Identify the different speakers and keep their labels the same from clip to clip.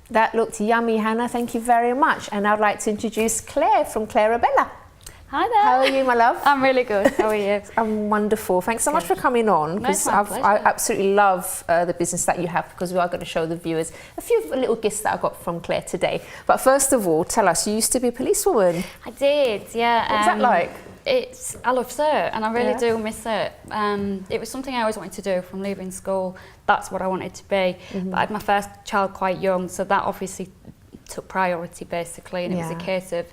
Speaker 1: That looked yummy, Hannah. Thank you very much. And I'd like to introduce Claire from ClaireaBella.
Speaker 2: Hi there.
Speaker 1: How are you, my love?
Speaker 2: I'm really good. How are you?
Speaker 1: I'm wonderful. Thanks so much for coming on.
Speaker 2: No, it's my
Speaker 1: I
Speaker 2: pleasure.
Speaker 1: absolutely love the business that you have, because we are going to show the viewers a few little gifts that I got from Claire today. But first of all, tell us, you used to be a policewoman.
Speaker 2: I did, yeah.
Speaker 1: What was that like?
Speaker 2: I loved it, and I really do miss it. It was something I always wanted to do from leaving school. That's what I wanted to be. But I had my first child quite young, so that obviously took priority basically, and it was a case of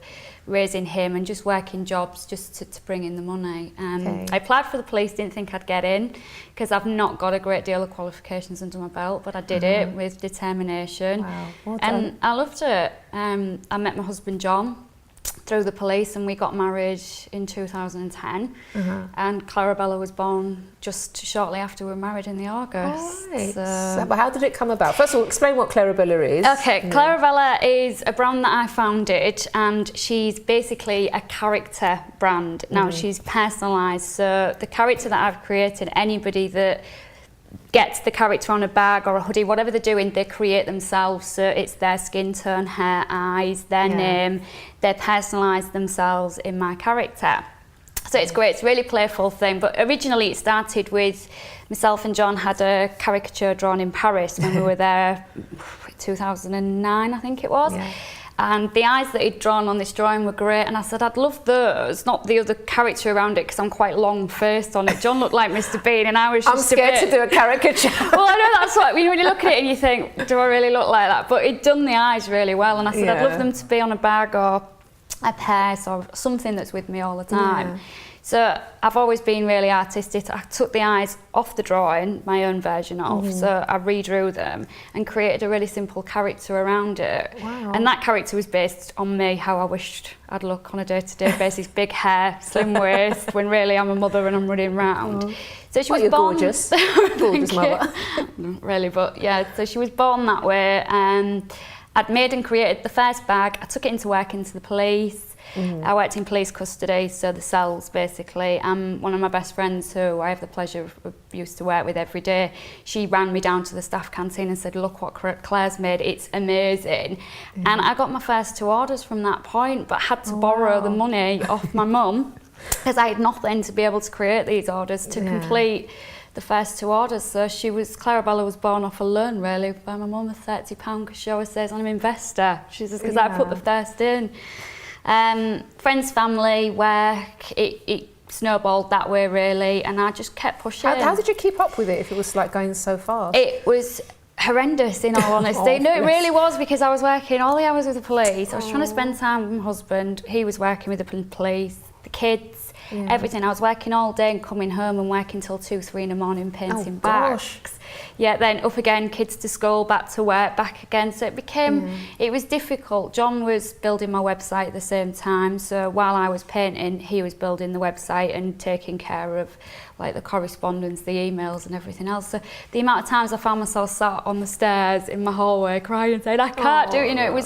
Speaker 2: raising him and just working jobs just to bring in the money. I applied for the police, didn't think I'd get in because I've not got a great deal of qualifications under my belt, but I did it with determination.
Speaker 1: Wow, well done.
Speaker 2: And I loved it. I met my husband John through the police, and we got married in 2010, and ClaireaBella was born just shortly after we were married in the August.
Speaker 1: Right. But how did it come about? First of all, explain what ClaireaBella is.
Speaker 2: Okay, ClaireaBella is a brand that I founded, and she's basically a character brand. Now she's personalised, so the character that I've created, anybody that gets the character on a bag or a hoodie, whatever they're doing, they create themselves. So it's their skin tone, hair, eyes, their name. They personalise themselves in my character. So it's great, it's a really playful thing. But originally it started with myself and John had a caricature drawn in Paris when we were there, 2009 I think it was. And the eyes that he'd drawn on this drawing were great, and I said I'd love those, not the other character around it, because I'm quite long-faced on it. John looked like Mr. Bean and I was just
Speaker 1: I'm scared to do a caricature.
Speaker 2: Well, I know that's what, when you look at it and you think, do I really look like that? But he'd done the eyes really well, and I said I'd love them to be on a bag or a purse or something that's with me all the time. So I've always been really artistic. I took the eyes off the drawing, my own version of, so I redrew them and created a really simple character around it. Wow. And that character was based on me, how I wished I'd look on a day-to-day basis, big hair, slim waist, when really I'm a mother and I'm running around. So she was born
Speaker 1: gorgeous. Gorgeous mother.
Speaker 2: Not really, but yeah, so she was born that way. I'd made and created the first bag. I took it into work into the police. I worked in police custody, so the cells basically. One of my best friends, who I have the pleasure of used to work with every day, she ran me down to the staff canteen and said, look what Claire's made, it's amazing. And I got my first 2 orders from that point, but had to borrow the money off my mum because I had nothing to be able to create these orders to complete the first 2 orders. So ClaireaBella was born off a loan really by my mum of £30 because she always says I'm an investor. She says, because I put the first in. Friends, family, work, it snowballed that way really, and I just kept pushing.
Speaker 1: How did you keep up with it if it was like going so fast?
Speaker 2: It was horrendous, in all honesty. No, it really was, because I was working all the hours with the police. I was trying to spend time with my husband. He was working with the police, the kids, everything. I was working all day and coming home and working till 2, 3 in the morning painting bags. Yeah, then up again, kids to school, back to work, back again. So it became, it was difficult. John was building my website at the same time. So while I was painting, he was building the website and taking care of like the correspondence, the emails and everything else. So the amount of times I found myself sat on the stairs in my hallway crying and saying, I can't do it. You know,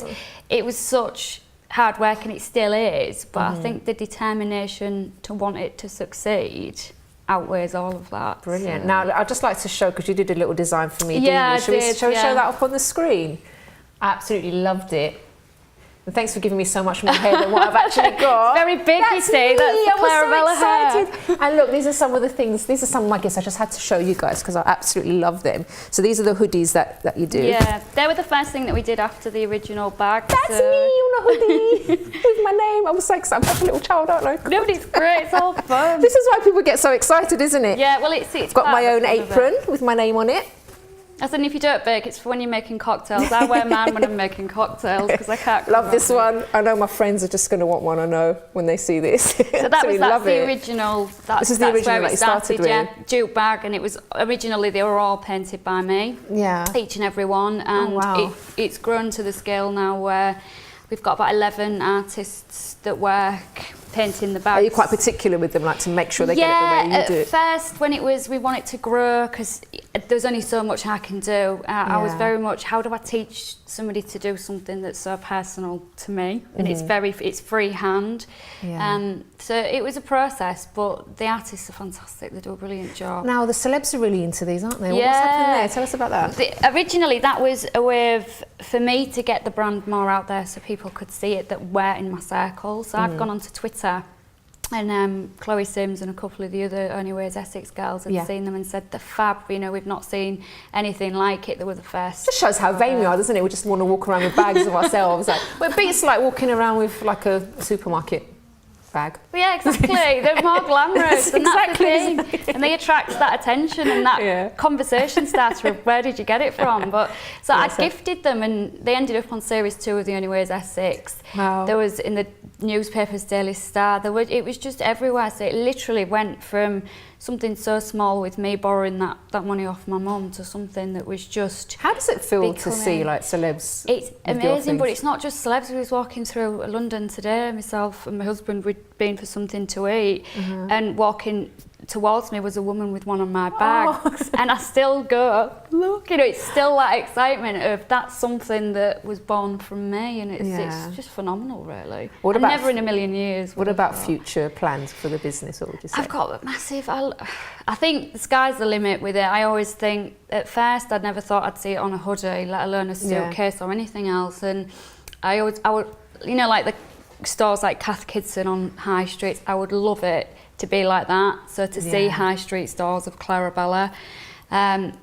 Speaker 2: it was such hard work, and it still is. But I think the determination to want it to succeed outweighs all of that.
Speaker 1: Brilliant. So. Now, I'd just like to show, because you did a little design for me,
Speaker 2: yeah,
Speaker 1: didn't you? Shall we show that up on the screen? I absolutely loved it. And thanks for giving me so much more hair than what I've actually got.
Speaker 2: It's very big, you see. That's the ClaireaBella hair.
Speaker 1: And look, these are some of the things, these are some of my gifts I just had to show you guys because I absolutely love them. So these are the hoodies that you do.
Speaker 2: Yeah, they were the first thing that we did after the original bag.
Speaker 1: That's me on a hoodie with my name. I was so excited. I'm like a little child, aren't I?
Speaker 2: No, but it's great, it's all fun.
Speaker 1: This is why people get so excited, isn't it?
Speaker 2: Yeah, well, it's
Speaker 1: got my own apron with my name on it.
Speaker 2: I said, if you don't bake, it's for when you're making cocktails. I wear mine when I'm making cocktails because I can't.
Speaker 1: Love this one. I know my friends are just going to want one. I know when they see this.
Speaker 2: So that's the original.
Speaker 1: This is the original that you started with.
Speaker 2: Yeah, jute bag, and it was originally they were all painted by me.
Speaker 1: Yeah.
Speaker 2: Each and every one, and it's grown to the scale now where we've got about 11 artists that work painting the bags.
Speaker 1: Are you quite particular with them, like to make sure they get it the way you do it?
Speaker 2: Yeah, at first when it was, we wanted to grow, because there's only so much I can do. I was very much, how do I teach somebody to do something that's so personal to me? And it's freehand. So it was a process, but the artists are fantastic. They do a brilliant job.
Speaker 1: Now the celebs are really into these, aren't they?
Speaker 2: Yeah.
Speaker 1: What's happening there? Tell us about that.
Speaker 2: Originally, that was a way for me to get the brand more out there so people could see it that were in my circle. So I've gone onto Twitter, and Chloe Sims and a couple of the other Only Way is Essex girls had seen them and said, they're fab, you know, we've not seen anything like it. They were the first.
Speaker 1: Just shows how vain we are, doesn't it? We just want to walk around with bags of ourselves. Like, well, it beats like walking around with like a supermarket bag.
Speaker 2: Yeah, exactly. They're more glamorous, and that's the thing. And they attract that attention and that conversation starter of where did you get it from? But so I gifted them, and they ended up on series 2 of The Only Way is Essex.
Speaker 1: Wow.
Speaker 2: There was in the newspapers, Daily Star. It was just everywhere. So it literally went from something so small with me borrowing that money off my mum to something that was just.
Speaker 1: How does it feel to see like celebs?
Speaker 2: It's amazing, but it's not just celebs. We was walking through London today, myself and my husband, we'd been for something to eat, and walking towards me was a woman with one of my bags, and I still go, look, you know, it's still that excitement of that's something that was born from me, and it's just phenomenal, really.
Speaker 1: What about
Speaker 2: never in a million years.
Speaker 1: What about future plans for the business? What would you say?
Speaker 2: I've got a massive. I think the sky's the limit with it. I always think at first I'd never thought I'd see it on a hoodie, let alone a suitcase or anything else, and I would, you know, like the stores like Cath Kidston on high streets, I would love it to be like that. So to see high street stores of ClaireaBella,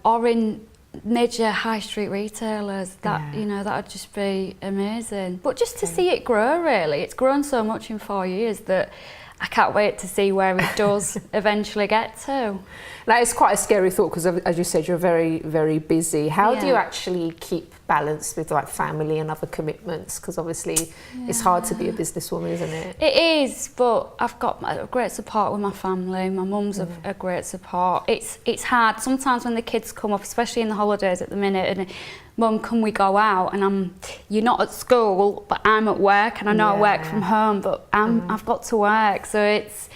Speaker 2: or in major high street retailers, that you know, that would just be amazing. But just to see it grow, really, it's grown so much in 4 years that I can't wait to see where it does eventually get to.
Speaker 1: Now, it's quite a scary thought because, as you said, you're very, very busy. How do you actually keep balance with like family and other commitments? Because obviously it's hard to be a businesswoman, isn't it?
Speaker 2: It is, but I've got a great support with my family. My mum's a great support. It's hard sometimes when the kids come up, especially in the holidays at the minute, and Mum, can we go out? And you're not at school, but I'm at work, and I know I work from home, but I've got to work. So it's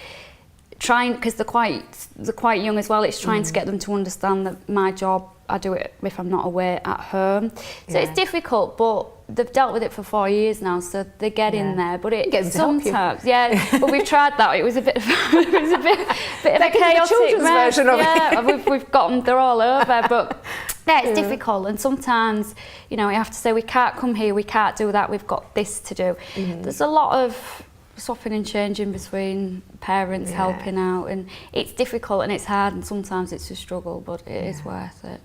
Speaker 2: trying, because they're quite young as well, it's trying to get them to understand that my job, I do it if I'm not away at home. So it's difficult, but they've dealt with it for 4 years now, so they get in there. But it sometimes, but we've tried that. It was a bit of a chaotic mess.
Speaker 1: Version of
Speaker 2: it. we've got them. They're all over, but. Yeah, it's difficult, and sometimes, you know, we have to say we can't come here, we can't do that, we've got this to do. There's a lot of swapping and changing between parents helping out, and it's difficult and it's hard, and sometimes it's a struggle, but it is worth it.